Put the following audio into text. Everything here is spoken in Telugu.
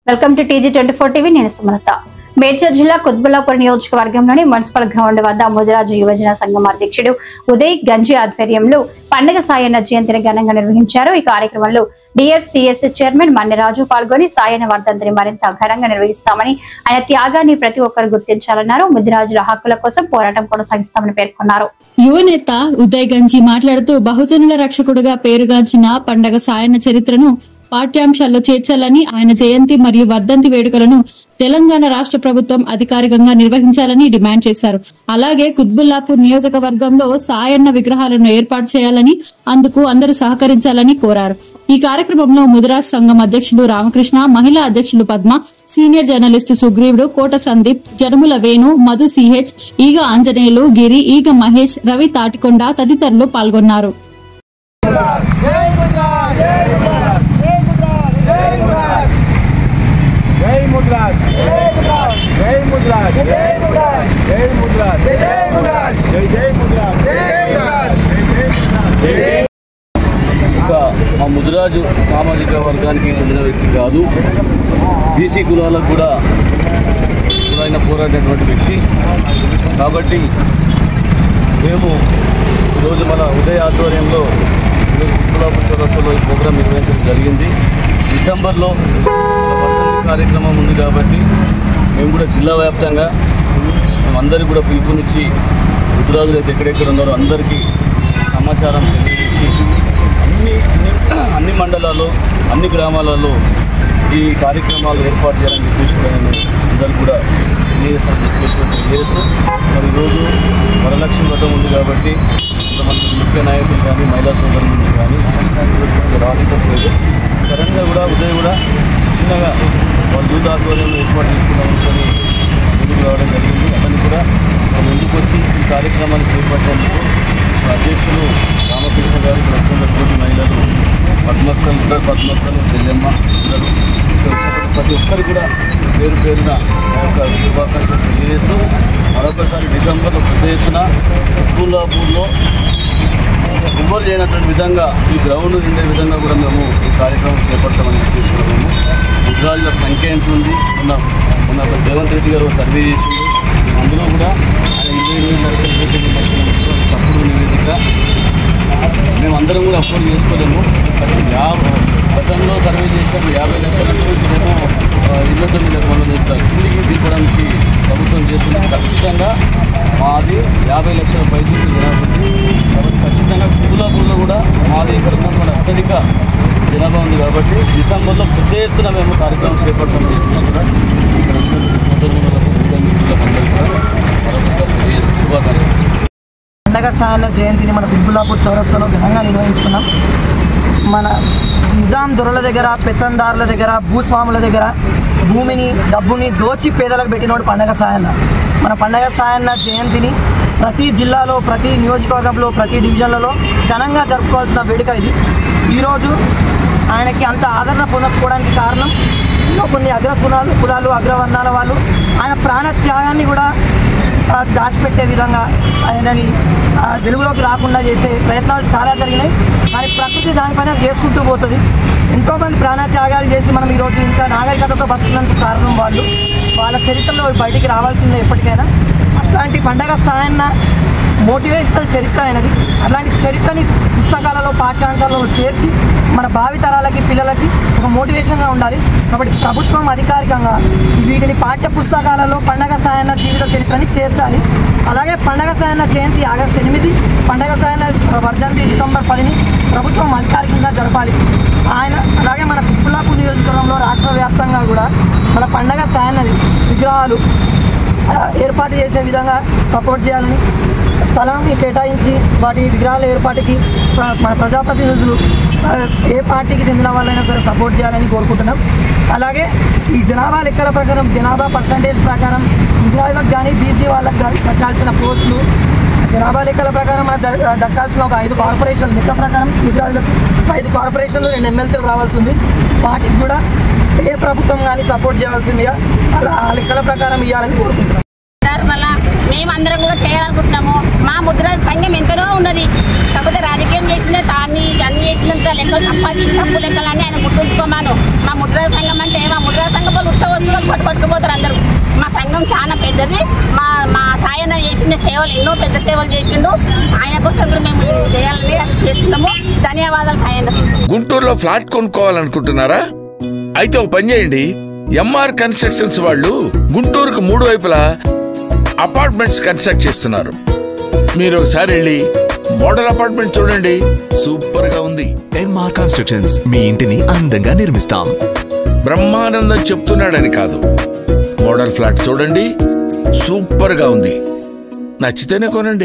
Welcome to TG24 TV. నేను సుమలత. మేడ్చల్ జిల్లా కుత్బుల్లాపూర్ నియోజకవర్గంలోని మున్సిపల్ గ్రౌండ్ వద్ద ముదిరాజు యువజన సంఘం అధ్యక్షుడు ఉదయ్ గంజి ఆధ్వర్యంలో పండగ సాయన్న జయంతిని ఘనంగా నిర్వహించారు. ఈ కార్యక్రమంలో DFCS చైర్మన్ మన్నెరాజు పాల్గొని సాయన్న వర్ధంతిని మరింత ఘనంగా నిర్వహిస్తామని, ఆయన త్యాగాన్ని ప్రతి ఒక్కరు గుర్తించాలన్నారు. ముదిరాజుల హక్కుల కోసం పోరాటం కొనసాగిస్తామని పేర్కొన్నారు. యువనేత ఉదయ్ గంజి మాట్లాడుతూ బహుజనుల రక్షకుడుగా పేరుగాంచిన పండగ సాయన్న చరిత్రను పాఠ్యాంశాల్లో చేర్చాలని, ఆయన జయంతి మరియు వర్ధంతి వేడుకలను తెలంగాణ రాష్ట్ర ప్రభుత్వం అధికారికంగా నిర్వహించాలని డిమాండ్ చేశారు. అలాగే కుత్బుల్లాపూర్ నియోజకవర్గంలో సాయన్న విగ్రహాలను ఏర్పాటు చేయాలని, అందుకు అందరూ సహకరించాలని కోరారు. ఈ కార్యక్రమంలో ముదిరాజ్ సంఘం అధ్యక్షులు రామకృష్ణ, మహిళా అధ్యక్షులు పద్మ, సీనియర్ జర్నలిస్టు సుగ్రీవుడు, కోట సందీప్, జనముల వేణు, మధు CH, ఈగ ఆంజనేయులు, గిరి, ఈగ మహేష్, రవి తాటికొండ తదితరులు పాల్గొన్నారు. మా ముదిరాజు సామాజిక వర్గానికి చెందిన వ్యక్తి కాదు, BC కులాలకు కూడా ఆయన పోరాడినటువంటి వ్యక్తి. కాబట్టి మేము ఈరోజు మన ఉదయ ఆధ్వర్యంలో కుత్బుల్లాపూర్ చౌరస్తాలో ఈ ప్రోగ్రాం నిర్వహించడం జరిగింది. డిసెంబర్లో వర్ధంతి కార్యక్రమం ఉంది కాబట్టి మేము కూడా జిల్లా వ్యాప్తంగా మేమందరికీ కూడా పిలుపునిచ్చి ముదిరాజులు అయితే ఎక్కడెక్కడ ఉన్నారో అందరికీ సమాచారం తెలియజేసి అన్ని మండలాల్లో అన్ని గ్రామాలలో ఈ కార్యక్రమాలు ఏర్పాటు చేయాలని చెప్పేసి నేను అందరూ కూడా తెలియజేస్తూ మరి ఈరోజు వరలక్ష్మి వ్రతం ఉంది కాబట్టి కొంతమంది ముఖ్య నాయకులు కానీ మహిళా సోదరులు కానీ రాలేదు. సడన్గా కూడా ఉదయం కూడా చిన్నగా వాళ్ళ యూత్ ఆధ్వర్యంలో ఏర్పాటు చేసుకున్నామని ముందుకు రావడం జరిగింది. అతన్ని కూడా ముందుకు వచ్చి ఈ కార్యక్రమాన్ని చేపట్టేందుకు అధ్యక్షులు రామకృష్ణ గారు, లక్షల మహిళలు, పద్మక్కలు, చెల్లెమ్మ అందరూ ప్రతి ఒక్కరు కూడా పేరు పేరున ఆ యొక్క శుభాకాంక్షలు తెలియజేస్తూ మరొకసారి డిసెంబర్లో పెద్ద ఎత్తున కుత్బుల్లాపూర్లో ఎవ్వరు చేయనటువంటి విధంగా ఈ గ్రౌండ్ నిండే విధంగా కూడా మేము ఈ కార్యక్రమం చేపడతామని తీసుకున్నాము. ముదిరాజుల సంఖ్య ఎంత ఉంది మొన్న రేవంత్ రెడ్డి గారు సర్వే చేసింది. అందులో కూడా ఆయన 22 లక్షల తప్పుడు నివేదిక మేమందరం కూడా అప్లోడ్ చేసుకోలేము. గతంలో సర్వే చేసినప్పుడు 50 లక్షల ఏమో 29 లక్షల కిందికి దింపడానికి ప్రభుత్వం చేస్తుంది. ఖచ్చితంగా మాది 50 లక్షల పైసలు జనాభా ఉంది కాబట్టి ఖచ్చితంగా కుత్బుల్లాపూర్లో కూడా మాది ఇక్కడ ఉన్నటువంటి అత్యధిక జనాభా ఉంది కాబట్టి డిసెంబర్లో పెద్ద ఎత్తున మేము కార్యక్రమం చేపడతామని చెప్పేస్తున్నాం. ఇక్కడ మరొకసారి శుభాకాంక్షలు. పండగ సాయన్న జయంతిని మన కుత్బుల్లాపూర్ చౌరస్తాలో ఘనంగా నిర్వహించుకున్నాం. మన నిజాం దొరల దగ్గర, పెత్తందారుల దగ్గర, భూస్వాముల దగ్గర భూమిని, డబ్బుని దోచి పేదలకు పెట్టినోడు పండగ సాయన్న. మన పండగ సాయన్న జయంతిని ప్రతి జిల్లాలో, ప్రతి నియోజకవర్గంలో, ప్రతి డివిజన్లలో ఘనంగా జరుపుకోవాల్సిన వేడుక ఇది. ఈరోజు ఆయనకి అంత ఆదరణ పొందకపోవడానికి కారణం కొన్ని కులాలు, అగ్రవర్ణాల వాళ్ళు ఆయన ప్రాణ త్యాగాన్ని కూడా దాచిపెట్టే విధంగా ఆయనని వెలుగులోకి రాకుండా చేసే ప్రయత్నాలు చాలా జరిగినాయి. కానీ ప్రకృతి దానిపైన చేసుకుంటూ పోతుంది. ఎంతోమంది ప్రాణత్యాగాలు చేసి మనం ఈరోజు ఇంత నాగరికతతో బతుకున్నందుకు కారణం వాళ్ళ చరిత్రలో బయటికి రావాల్సిందే ఎప్పటికైనా. అట్లాంటి పండగ సాయన్న మోటివేషనల్ చరిత్ర అయినది. అలాంటి చరిత్రని పుస్తకాలలో, పాఠ్యాంశాలలో చేర్చి మన భావితరాలకి, పిల్లలకి ఒక మోటివేషన్గా ఉండాలి. కాబట్టి ప్రభుత్వం అధికారికంగా వీటిని పాఠ్య పుస్తకాలలో పండగ సాయన్న జీవిత చరిత్రని చేర్చాలి. అలాగే పండగ సాయన్న జయంతి ఆగస్టు 8, పండగ సాయన్న వర్ధంతి డిసెంబర్ 10ని ప్రభుత్వం అధికారికంగా జరపాలి. అలాగే మన కుత్బుల్లాపూర్ నియోజకవర్గంలో రాష్ట్ర వ్యాప్తంగా కూడా మన పండగ సాయన్న విగ్రహాలు ఏర్పాటు చేసే విధంగా సపోర్ట్ చేయాలని, స్థలాన్ని కేటాయించి వాటి విగ్రహాల ఏర్పాటుకి మన ప్రజాప్రతినిధులు ఏ పార్టీకి చెందిన వాళ్ళైనా సరే సపోర్ట్ చేయాలని కోరుకుంటున్నాం. అలాగే ఈ జనాభా లెక్కల ప్రకారం, జనాభా పర్సంటేజ్ ప్రకారం ముదిరాజులకు కానీ BC వాళ్ళకి దక్కాల్సిన పోస్టులు జనాభా లెక్కల ప్రకారం దక్కాల్సిన ఒక 5 కార్పొరేషన్లు లెక్క ప్రకారం ముదిరాజులకి 5 కార్పొరేషన్లు, 2 MLCలు రావాల్సి ఉంది. వాటికి కూడా ఏ ప్రభుత్వం కానీ సపోర్ట్ చేయాల్సిందిగా అలా ఆ లెక్కల ప్రకారం ఇవ్వాలని కోరుకుంటున్నాం. మేమందరం కూడా చేయాలనుకుంటున్నాము. మా ముదిరాజు సంఘం ఎంతనో ఉన్నది. కాకపోతే రాజకీయం చేసిన దాన్ని అన్ని చేసినంత లెక్కలు తప్పు లెక్కలన్నీ ఆయన గుర్తుంచుకోమాను. మా ముదిరాజు సంఘం అంటే మా ముదిరాజు సంఘం ఉన్నది. మా సాయన్న చేసిన సేవలు ఎన్నో పెద్ద సేవలు చేసిండు. ఆయన కోసం కూడా మేము చేయాలని చేస్తున్నాము. ధన్యవాదాలు సాయన్న. గుంటూరులో ఫ్లాట్ కొనుక్కోవాలనుకుంటున్నారా? అయితే ఒక పని చేయండి, ఎంఆర్ కన్స్ట్రక్షన్స్ వాళ్ళు గుంటూరుకు 3 వైపులా అపార్ట్మెంట్స్ కన్స్ట్రక్ట్ చేస్తున్నారు. మీరు ఒకసారి వెళ్ళి మోడల్ అపార్ట్మెంట్ చూడండి, సూపర్ గా ఉంది. ఎంఆర్ కన్స్ట్రక్షన్స్, మీ ఇంటిని అందంగా నిర్మిస్తాం. బ్రహ్మానందం చెప్తున్నాడని కాదు, మోడల్ ఫ్లాట్ చూడండి, సూపర్ గా ఉంది. నచ్చితేనే కొనండి.